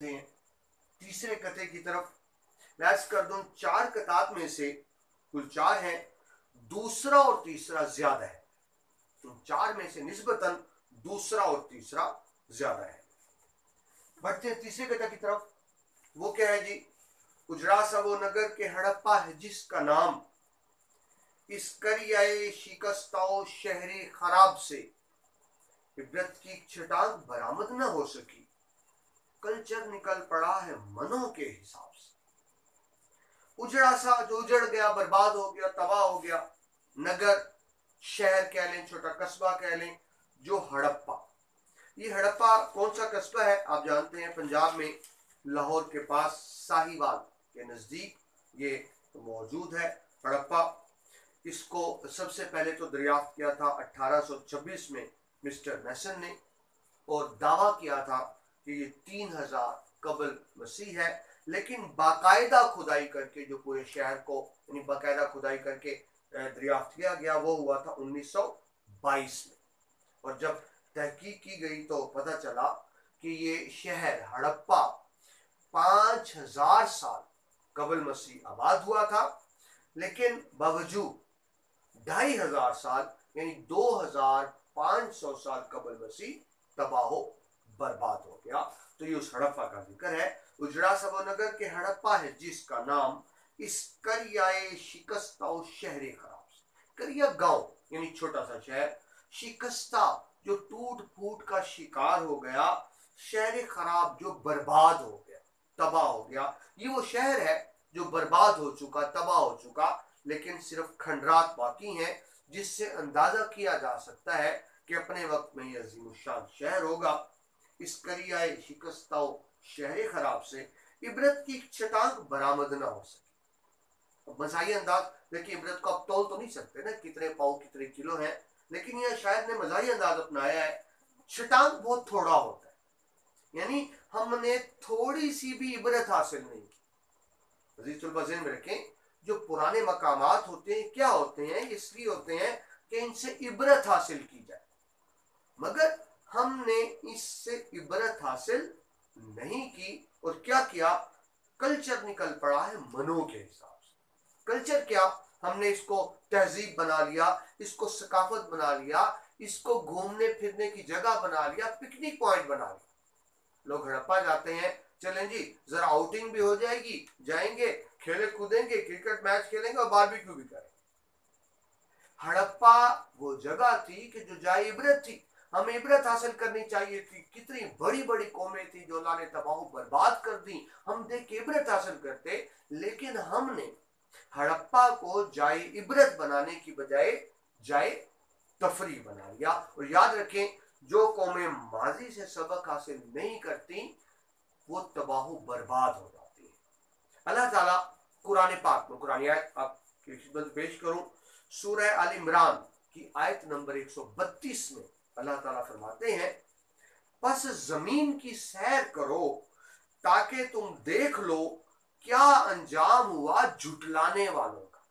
हैं तीसरे कथे की तरफ। मैं अर्ज कर दूं, चार कतात में से कुल चार हैं, दूसरा और तीसरा ज्यादा है। तो चार में से निस्बतन दूसरा और तीसरा ज्यादा है। बढ़ते हैं तीसरे कथा की तरफ। वो क्या है जी? उजड़ा सा वो नगर के हड़प्पा है जिसका नाम, इस करियाए शिकस्ताओ शहरी खराब से इब्रत की छटांग बरामद न हो सकी। कल्चर निकल पड़ा है मनों के हिसाब से। उजड़ा सा जो उजड़ गया, बर्बाद हो गया, तबाह हो गया नगर, शहर कह लें, छोटा कस्बा कह लें, जो हड़प्पा। ये हड़प्पा कौन सा कस्बा है? आप जानते हैं पंजाब में लाहौर के पास साहिवाल के नजदीक ये मौजूद है हड़प्पा। इसको सबसे पहले तो दरियाफ्त किया था 1826 में मिस्टर मैसन ने, और दावा किया था कि ये 3000 कबल मसीह है। लेकिन बाकायदा खुदाई करके जो पूरे शहर को, यानी बाकायदा खुदाई करके दरियाफ्त किया गया, वो हुआ था 1922 में। और जब तहकीक की गई तो पता चला कि ये शहर हड़प्पा 5000 साल कबल मसीह आबाद हुआ था, लेकिन बावजूद 2500 साल यानी 2500 साल कबल मसीह तबाहो बर्बाद हो गया। तो ये उस हड़प्पा का जिक्र है। उजड़ा सा वो नगर के हड़प्पा है जिसका नाम, इस करियाए शिकस्ता शहरे खराब। करिया गांव यानी छोटा सा शहर, शिकस्ता जो टूट फूट का शिकार हो गया, शहर खराब जो बर्बाद हो गया, तबाह हो गया। ये वो शहर है जो बर्बाद हो चुका, तबाह हो चुका, लेकिन सिर्फ खंडरात बाकी हैं, जिससे अंदाजा किया जा सकता है कि अपने वक्त में यह अजीमुशान शहर होगा। इस करियाए शिकस्ताओ शहर खराब से इबरत की छटांग बरामद ना हो सके। मजाही अंदाज देखिए, इबरत को आप तोल तो नहीं सकते ना, कितने पाव कितने किलो है, लेकिन यह शायद ने मजाही अंदाज अपनाया है। छटांग बहुत थोड़ा होता है, यानी हमने थोड़ी सी भी इबरत हासिल नहीं की। अजीजुल में रखें, जो पुराने मकामात होते हैं क्या होते हैं? इसलिए होते हैं कि इनसे इबरत हासिल की जाए, मगर हमने इससे इबरत हासिल नहीं की। और क्या किया? कल्चर निकल पड़ा है मनों के हिसाब से। कल्चर क्या? हमने इसको तहजीब बना लिया, इसको सकाफत बना लिया, इसको घूमने फिरने की जगह बना लिया, पिकनिक पॉइंट बना लिया। लोग हड़प्पा जाते हैं, चलें जी जरा आउटिंग भी हो जाएगी, जाएंगे, खेले कूदेंगे, क्रिकेट मैच खेलेंगे और बारबेक्यू भी करेंगे। हड़प्पा वो जगह थी कि जो जाए इबरत थी, हमें इबरत हासिल करनी चाहिए थी। कितनी बड़ी बड़ी कौमें थी जो अल्लाह ने तबाह बर्बाद कर दी, हम देख के इबरत हासिल करते। लेकिन हमने हड़प्पा को जाए इबरत बनाने की बजाय जाए तफरी बना लिया। और याद रखें, जो कौमें माजी से सबक हासिल नहीं करती वो तबाह बर्बाद हो जाती है। अल्लाह ताला कुरान पाक में, कुरान आयत आपकी खिदमत पेश करूं, सूरह आल इमरान की आयत नंबर 132 में अल्लाह ताला फरमाते हैं, बस जमीन की सैर करो ताकि तुम देख लो क्या अंजाम हुआ झुटलाने वालों का।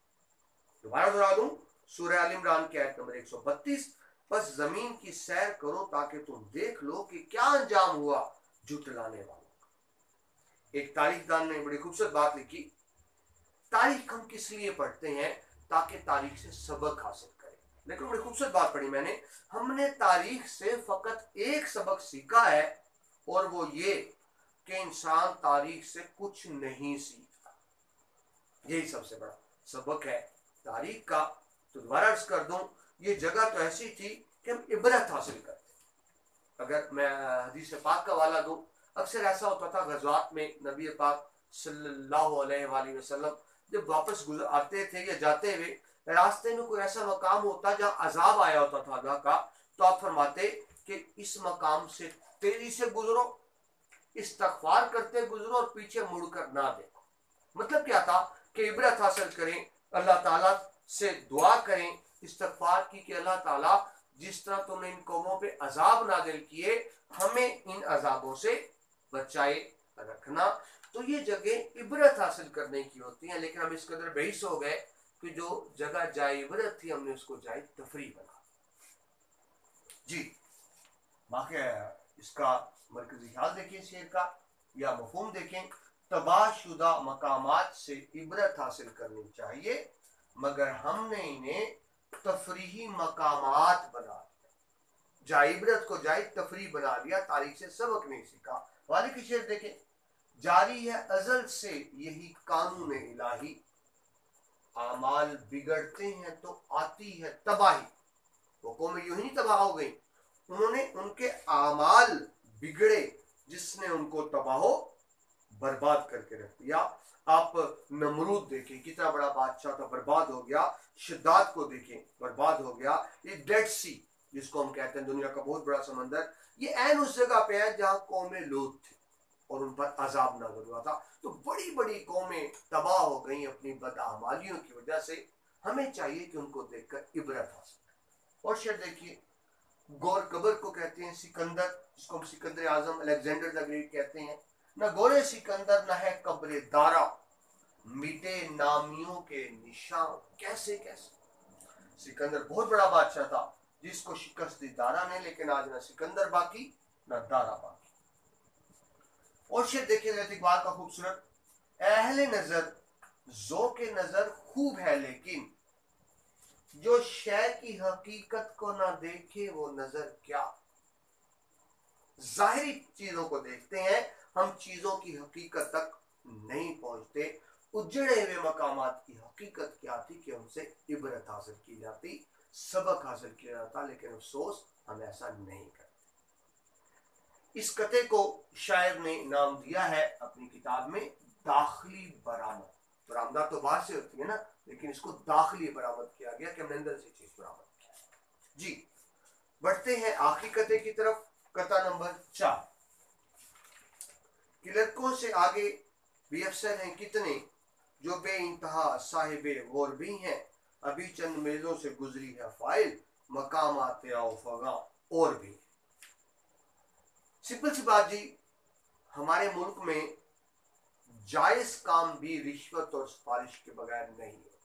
दोबारा दोहरा दूं, सूरह आल इमरान की आयत नंबर 132, बस जमीन की सैर करो ताकि तुम देख लो कि क्या अंजाम हुआ झुटलाने वालों का। एक तारीखदान ने बड़ी खूबसूरत बात लिखी, तारीख हम किस लिए पढ़ते हैं? ताकि तारीख से सबक हासिल करें। लेकिन बड़ी खूबसूरत बात पढ़ी मैंने, हमने तारीख से फकत एक सबक सीखा है, और वो ये कि इंसान तारीख से कुछ नहीं सीखता। यही सबसे बड़ा सबक है तारीख का। तो दोबारा अर्ज कर दूं, ये जगह तो ऐसी थी कि हम इबरत हासिल करते। अगर मैं हदीस पाक का वाला दूं, अक्सर ऐसा होता था गज़वात में, नबी पाक सल्लल्लाहु अलैहि वसल्लम जब वापस आते थे या जाते हुए रास्ते में कोई ऐसा मकाम होता जहां अजाब आया होता था अल्लाह का, तो आप फरमाते कि इस मकाम से तेजी से गुजरो, इस्तगफार करते गुजरो और पीछे मुड़कर ना देखो। मतलब क्या था? कि इबरत हासिल करें, अल्लाह ताला से दुआ करें, इस्तगफार की कि अल्लाह ताला जिस तरह तुमने इन कौमों पे अजाब नाजिल किए, हमें इन अजाबों से बचाए रखना। तो ये जगह इबरत हासिल करने की होती हैं। लेकिन हम इस कदर बहिस हो गए कि जो जगह जाए इबरत थी हमने उसको जाए तफरी बना जी। बाकी इसका मरकजी ख्याल देखिए शेर का, या मफहूम देखें, तबाहशुदा मकामात से इबरत हासिल करनी चाहिए, मगर हमने इन्हें तफरीही मकामात बना दिया। जाए इबरत को जाए तफरी बना दिया, तारीख से सबक नहीं सीखा। वाले की शेर देखें, जारी है अजल से यही कानून इलाही, आमाल बिगड़ते हैं तो आती है तबाही। वो कौमें यूं ही नहीं तबाह हो गई, उन्होंने उनके आमाल बिगड़े जिसने उनको तबाहो बर्बाद करके रख दिया। आप नमरूद देखें, कितना बड़ा बादशाह था, बर्बाद हो गया। शिद्दात को देखें, बर्बाद हो गया। ये डेड सी जिसको हम कहते हैं दुनिया का बहुत बड़ा समंदर, ये ऐन उस जगह पे है जहां कौमें लूत थी और उन पर अजाब नाज़िल हुआ था। तो बड़ी बड़ी कौमें तबाह हो गई अपनी बदआमालियों की वजह से। हमें चाहिए कि उनको देखकर इबरत हासिल। और शेर देखिए, गौर कबर को कहते हैं सिकंदर, जिसको हम सिकंदर आजम अलेक्जेंडर द ग्रेट कहते हैं। न गोरे सिकंदर न है कब्र दारा, मिटे नामियों के निशान कैसे कैसे। सिकंदर बहुत बड़ा बादशाह था जिसको शिकस्त दी दारा ने, लेकिन आज न सिकंदर बाकी न दारा बाकी। और शेर देखिए हज़रत इकबाल का खूबसूरत, अहले नजर ज़ौक़े नजर खूब है लेकिन जो शय की हकीकत को ना देखे वो नजर क्या। जाहिरी चीजों को देखते हैं हम, चीजों की हकीकत तक नहीं पहुंचते। उजड़े हुए मकामात की हकीकत क्या थी कि हमसे इबरत हासिल की जाती, सबक हासिल किया जाता, लेकिन अफसोस हम ऐसा नहीं करते। इस कते को शायर ने नाम दिया है अपनी किताब में दाखिली बरामद। बरामदा तो बाहर से होती है ना, लेकिन इसको दाखिली बरामद किया गया कि हमने अंदर से चीज बरामद किया। जी, बढ़ते हैं आखिरी कते की तरफ, कता नंबर 4। क्लर्कों से आगे भी अफसर हैं कितने, जो बेइंतहा साहिबे गौर भी हैं, अभी चंद मेजों से गुजरी है फाइल, मकाम आते आओ फगा और भी। सिंपल सी बात जी, हमारे मुल्क में जायज काम भी रिश्वत और सिफारिश के बगैर नहीं है।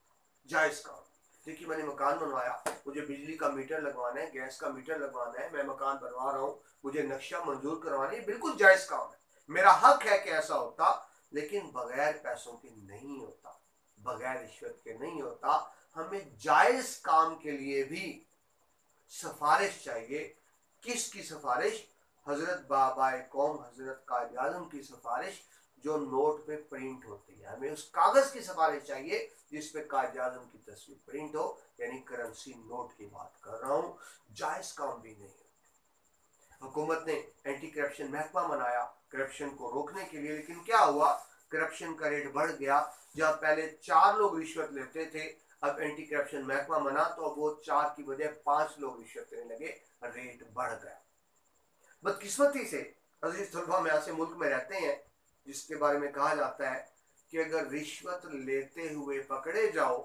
जायज काम, देखिए मैंने मकान बनवाया, मुझे बिजली का मीटर लगवाना है, गैस का मीटर लगवाना है, मैं मकान बनवा रहा हूँ, मुझे नक्शा मंजूर करवाना है, बिल्कुल जायज काम है, मेरा हक है कि ऐसा होता, लेकिन बगैर पैसों के नहीं होता, बगैर रिश्वत के नहीं होता। हमें जायज काम के लिए भी सिफारिश चाहिए। किसकी सिफारिश? हजरत बाबाए कौम हजरत कायद आज़म की सिफारिश, जो नोट पे प्रिंट होती है। हमें उस कागज की सिफारिश चाहिए जिस पे कायद आज़म की तस्वीर प्रिंट हो, यानी करेंसी नोट की बात कर रहा हूँ। जायज काम भी नहीं है। हुकूमत ने एंटी करप्शन महकमा बनाया करप्शन को रोकने के लिए, लेकिन क्या हुआ, करप्शन का रेट बढ़ गया। जहाँ पहले 4 लोग रिश्वत लेते थे, अब एंटी करप्शन महकमा बना तो अब वो 4 की बजाय 5 लोग रिश्वत लेने लगे, रेट बढ़ गया। बदकिस्मती से अजीज तलबा में ऐसे मुल्क में रहते हैं जिसके बारे में कहा जाता है कि अगर रिश्वत लेते हुए पकड़े जाओ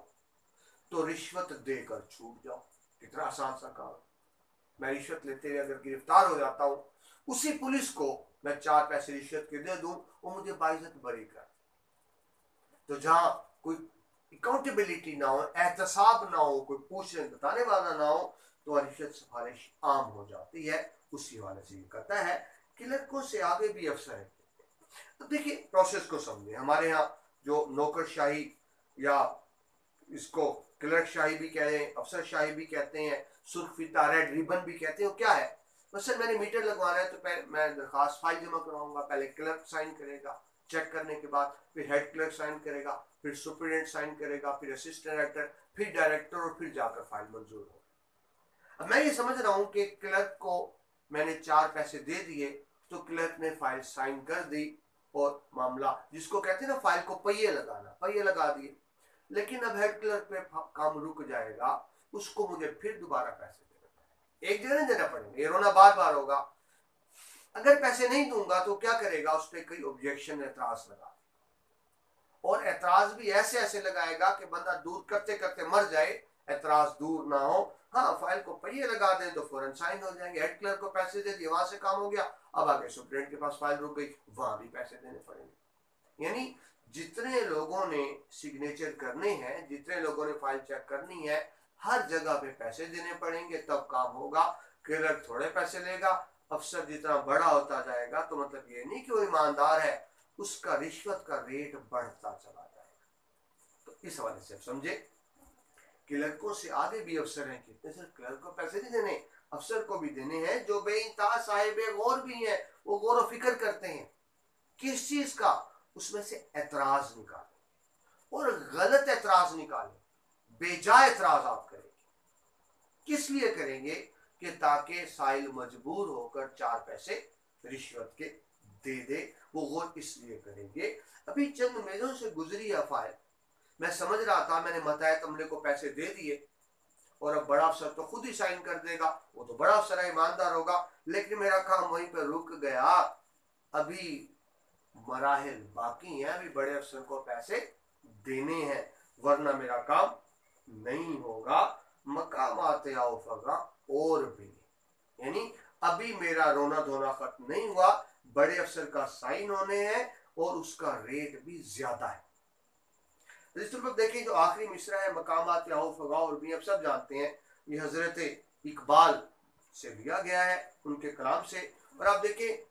तो रिश्वत देकर छूट जाओ। कितना आसान सा काम। मैं रिश्वत लेते हुए अगर गिरफ्तार हो जाता हूँ, उसी पुलिस को मैं 4 पैसे रिश्वत के दे दूं, वो मुझे बाइज्जत बरी कर। तो जहां कोई अकाउंटेबिलिटी ना हो, एहतसाब ना हो, कोई पूछने बताने वाला ना हो, तो रिश्वत सिफारिश आम हो जाती है। उसी वाले से ये कहता है कि लड़कों से आगे भी अफसर है। तो देखिए प्रोसेस को समझे। हमारे यहाँ जो नौकरशाही या इसको क्लर्क शाही भी कह रहे हैं, अफसर शाही भी कहते हैं, सुर्ख फीता रेड रिबन भी कहते हैं, क्या है? सर मैंने मीटर लगवाना है तो पहले मैं दरखास्त फाइल जमा करवाऊंगा, पहले क्लर्क साइन करेगा, चेक करने के बाद फिर हेड क्लर्क साइन करेगा, फिर सुपरिटेंडेंट साइन करेगा, फिर असिस्टेंट डायरेक्टर, फिर डायरेक्टर, और फिर जाकर फाइल मंजूर होगी। अब मैं ये समझ रहा हूँ कि क्लर्क को मैंने 4 पैसे दे दिए तो क्लर्क ने फाइल साइन कर दी और मामला, जिसको कहते हैं ना फाइल को पहिए लगाना, पहिए लगा दिए। लेकिन अब हेड क्लर्क पे काम रुक जाएगा, उसको मुझे फिर दोबारा पैसे देने पड़ेंगे, एक जगह नहीं देना पड़ेगा, ये रोना बार बार होगा। अगर पैसे नहीं दूंगा तो क्या करेगा, उस पर कई ऑब्जेक्शन एतराज लगा, और एतराज भी ऐसे ऐसे लगाएगा कि बंदा दूर करते करते मर जाए, एतराज दूर ना हो। हाँ, फाइल को पहिए लगा दें तो फौरन साइन हो जाएंगे, हेड क्लर्क को पैसे दे दिए, वहां से काम हो गया। अब आगे सुप्रीटेंडेंट के पास फाइल रुक गई, वहां भी पैसे देने पड़ेंगे। यानी जितने लोगों ने सिग्नेचर करने हैं, जितने लोगों ने फाइल चेक करनी है, हर जगह पे पैसे देने पड़ेंगे, तब काम होगा। क्लर्क थोड़े पैसे लेगा, अफसर जितना बड़ा होता जाएगा तो मतलब ये नहीं कि वो ईमानदार है, उसका रिश्वत का रेट बढ़ता चला जाएगा। तो इस हवाले से समझे, क्लर्कों से आगे भी अफसर हैं। कितने सर क्लर्क को पैसे नहीं देने, अफसर को भी देने हैं। जो बेइंतहा साहिब गौर भी हैं, वो गौर व फिक्र करते हैं किस चीज का, उसमें से एतराज निकाले और गलत एतराज निकाले, बेजा एतराज आप करेंगे। किस लिए करेंगे कि ताकि साइल मजबूर होकर 4 पैसे रिश्वत के दे दे, वो गौर इसलिए करेंगे। अभी चंद मेलों से गुजरी है फाइल, मैं समझ रहा था, मैंने मतायत अमले को पैसे दे दिए और अब बड़ा अफसर तो खुद ही साइन कर देगा, वो तो बड़ा अफसर है, ईमानदार होगा, लेकिन मेरा काम वहीं पर रुक गया। अभी मराहिल बाकी हैं, अभी बड़े अफसर को पैसे देने हैं, वरना मेरा काम नहीं होगा। मकामात औफगा और भी, यानी अभी मेरा रोना धोना खत्म नहीं हुआ, बड़े अफसर का साइन होने हैं और उसका रेट भी ज्यादा है। देखिए जो आखिरी मिसरा है, मकामात औफगा और भी, अब सब जानते हैं ये हजरत इकबाल से लिया गया है, उनके कलाम से। और आप देखिए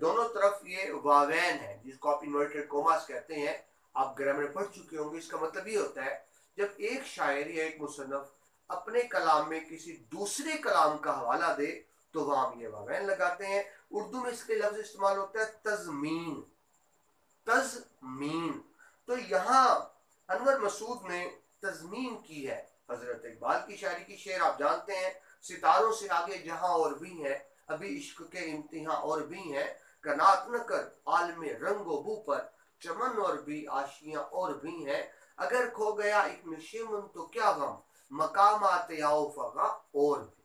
दोनों तरफ ये वावैन है, जिसको आप इन्वर्टेड कोमास कहते हैं, आप ग्रामर में पढ़ चुके होंगे। इसका मतलब ये होता है जब एक शायर या एक मुसन्नफ अपने कलाम में किसी दूसरे कलाम का हवाला दे तो वहां हम ये वावैन लगाते हैं। उर्दू में इसके लफ्ज इस्तेमाल होता है तजमीन, तजमीन। तो यहाँ अनवर मसूद ने तजमीन की है हजरत इकबाल की शायरी की। शेर आप जानते हैं, सितारों से आगे जहां और भी है, अभी इश्क के इम्तिहान और भी हैं, कनात न कर आलमे रंगो बू पर, चमन और भी आशियां और भी हैं, अगर खो गया एक नशेमन तो क्या गम, मकामात औफगा और भी।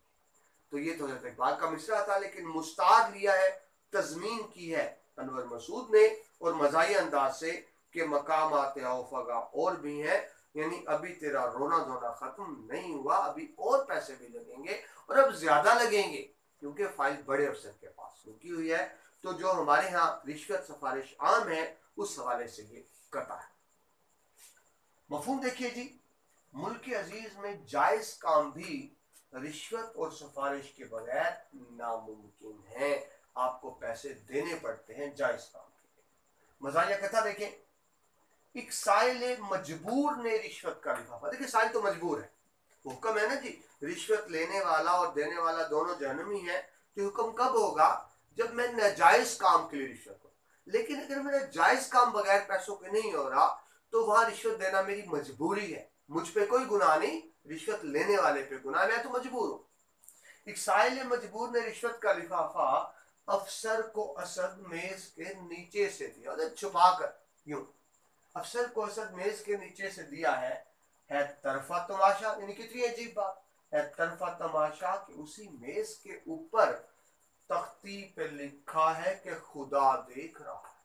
तो ये तो हजरत इकबाल का मिसरा था, लेकिन मुस्ताद लिया है, तजमीन की है अनवर मसूद ने, और मज़ाही अंदाज से कि मकामात औफगा और भी है, यानी अभी तेरा रोना धोना खत्म नहीं हुआ, अभी और पैसे भी लगेंगे और अब ज्यादा लगेंगे, क्योंकि फाइल बड़े अफसर के पास रुकी हुई है। तो जो हमारे यहाँ रिश्वत सिफारिश आम है, उस हवाले से ये कता है। मफहूम देखिए जी, मुल्क अजीज में जायज काम भी रिश्वत और सिफारिश के बगैर नामुमकिन है। आपको पैसे देने पड़ते हैं जायज काम के लिए। मजाया कथा देखें, एक साइल मजबूर ने रिश्वत का लिफाफा, देखिए साइल तो मजबूर है, हुक्म है ना जी, रिश्वत लेने वाला और देने वाला दोनों जहन्नमी है। तो हुक्म कब होगा, जब मैं नाजायज काम के लिए रिश्वत हो। लेकिन अगर मेरा जायज काम बगैर पैसों के नहीं हो रहा, तो वहां रिश्वत देना मेरी मजबूरी है, मुझ पे कोई गुनाह नहीं, रिश्वत लेने वाले पे गुनाह, मैं तो मजबूर हूं। एक साइल मजबूर ने रिश्वत का लिफाफा अफसर को असद मेज के नीचे से दिया, छुपा कर यूं, अफसर को असद मेज के नीचे से दिया है तरफा तमाशा, यानी कितनी अजीब बात है, तरफा तमाशा कि उसी मेज के ऊपर तख्ती पे लिखा है कि खुदा देख रहा है।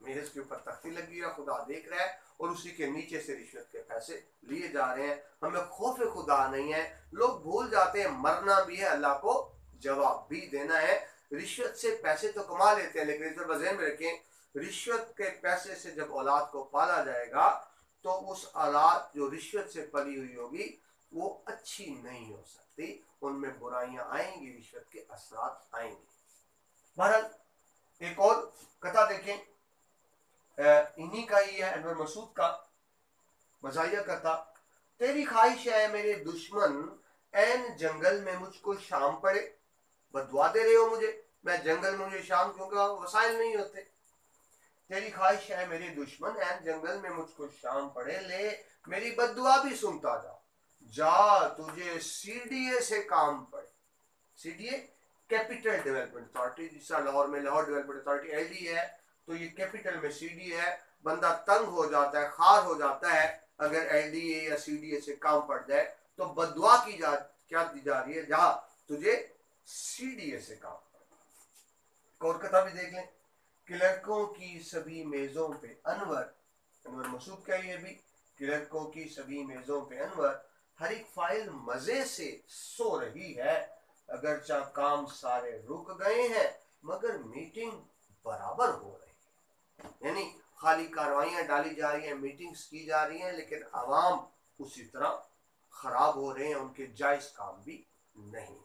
मेज के ऊपर तख्ती लगी है, खुदा देख रहा है, और उसी के नीचे से रिश्वत के पैसे लिए जा रहे हैं। हमें खौफ खुदा नहीं है, लोग भूल जाते हैं मरना भी है, अल्लाह को जवाब भी देना है। रिश्वत से पैसे तो कमा लेते हैं, लेकिन इस पर ज़हन में रखें, रिश्वत के पैसे से जब औलाद को पाला जाएगा तो उस औलाद जो रिश्वत से पली हुई होगी वो अच्छी नहीं हो सकती, उनमें बुराइयां आएंगी, रिश्वत के असरात आएंगे। बहरहाल एक और कथा देखें, इन्हीं का ही है, अनवर मसूद का मज़ाहिया कथा। तेरी ख्वाहिश है मेरे दुश्मन, ऐन जंगल में मुझको शाम पड़े, बदुआ दे रहे हो मुझे, मैं जंगल में मुझे शाम, क्योंकि वसाइल नहीं होते। तेरी ख्वाहिश है मेरे दुश्मन, ऐन जंगल में मुझको शाम पड़े, ले मेरी बदुआ भी सुनता जा तुझे सीडीए से काम पड़े। सीडीए कैपिटल डेवलपमेंट अथॉरिटी, जिस लाहौर में लाहौर डेवलपमेंट अथॉरिटी एलडी है, तो ये कैपिटल में सीडीए है। बंदा तंग हो जाता है, खार हो जाता है, अगर एलडीए या सीडीए से काम पड़ जाए, तो बदुआ की क्या दी जा रही है, जा तुझे सीडीए से काम पड़े। और कथा भी देख लें, क्लर्कों की सभी मेजों पे अनवर मसूद का ये भी, क्लर्कों की सभी मेजों पे अनवर, हर एक फाइल मजे से सो रही है, अगरचा काम सारे रुक गए हैं मगर मीटिंग बराबर हो रही है। यानी खाली कार्रवाइयां डाली जा रही हैं, मीटिंग्स की जा रही हैं, लेकिन आवाम उसी तरह खराब हो रहे हैं, उनके जायज काम भी नहीं।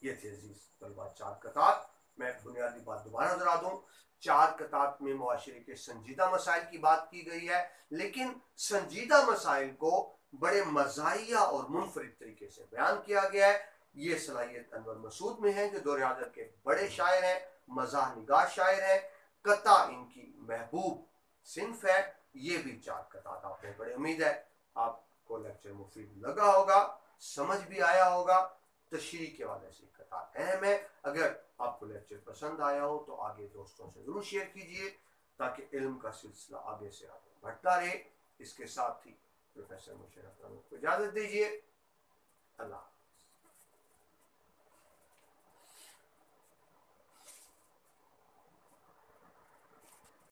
ये थे अजीज तलबा 4 कतात। मैं बुनियादी बात दोबारा दोहरा दूं, 4 कतात में मुआशरे के संजीदा मसाइल की बात की गई है, लेकिन संजीदा मसाइल को बड़े मज़ाहिया और मुनफरिद तरीके से बयान किया गया है। ये सलाहियत अनवर मसूद में है, जो दौर हाज़िर के बड़े शायर हैं, मज़ाह निगार शायर हैं। कता इनकी महबूब सिंफ है। ये भी 4 कतात आपने बड़े उम्मीद है आपको लेक्चर मुफीद लगा होगा, समझ भी आया होगा। तशरीह के वाले से कतात अहम है। अगर आपको लेक्चर पसंद आया हो तो आगे दोस्तों से जरूर शेयर कीजिए, ताकि इल्म का सिलसिला आगे से आगे बढ़ता रहे। इसके साथ ही प्रोफेसर मुशर्रफ को इजाजत दीजिए। अल्लाह।